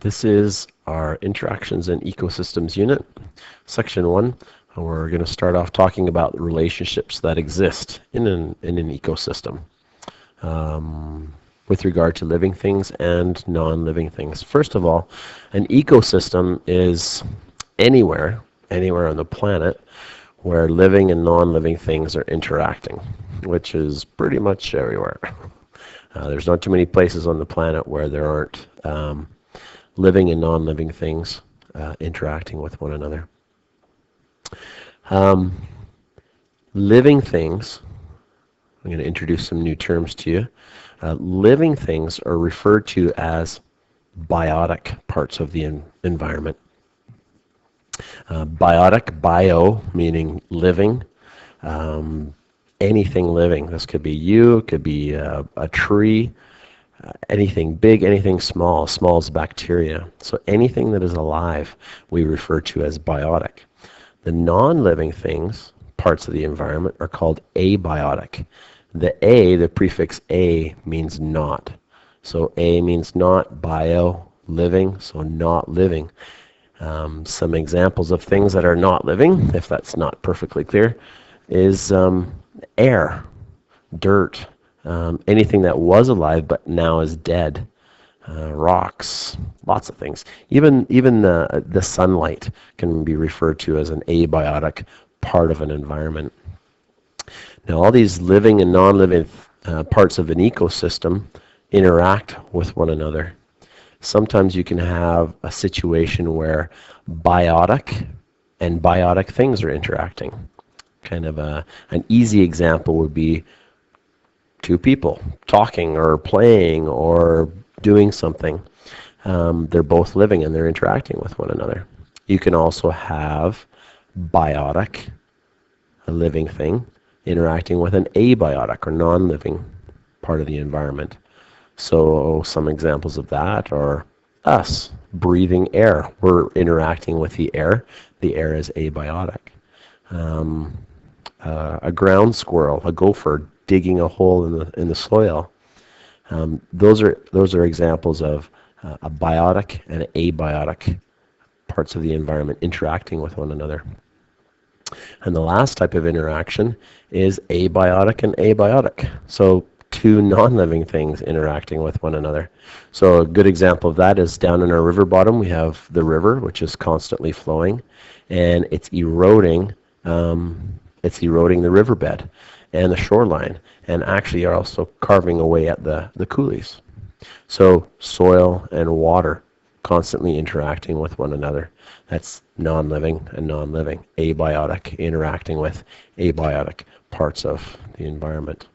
This is our Interactions and Ecosystems unit, Section 1. We're going to start off talking about the relationships that exist in an ecosystem with regard to living things and non-living things. First of all, an ecosystem is anywhere on the planet where living and non-living things are interacting, which is pretty much everywhere. There's not too many places on the planet where there aren't living and non-living things interacting with one another. Living things, I'm going to introduce some new terms to you. Living things are referred to as biotic parts of the environment. Biotic, bio meaning living, anything living. This could be you, it could be a tree, anything big, anything small. Small is bacteria. So anything that is alive we refer to as biotic. The non-living things, parts of the environment, are called abiotic. The prefix a means not. So a means not, bio, living, so not living. Some examples of things that are not living, if that's not perfectly clear, is air, dirt, anything that was alive but now is dead, rocks, lots of things. Even the sunlight can be referred to as an abiotic part of an environment. Now, all these living and non-living parts of an ecosystem interact with one another. Sometimes you can have a situation where biotic and biotic things are interacting. Kind of an easy example would be two people talking or playing or doing something. They're both living and they're interacting with one another. You can also have biotic, a living thing, interacting with an abiotic or non-living part of the environment. So some examples of that are us breathing air. We're interacting with the air. The air is abiotic. A ground squirrel, a gopher, digging a hole in the soil. Those are examples of a biotic and an abiotic parts of the environment interacting with one another. And the last type of interaction is abiotic and abiotic. So two non-living things interacting with one another. So a good example of that is down in our river bottom we have the river, which is constantly flowing, and it's eroding the riverbed and the shoreline, and actually are also carving away at the coulees. So soil and water constantly interacting with one another. That's non-living and non-living. Abiotic interacting with abiotic parts of the environment.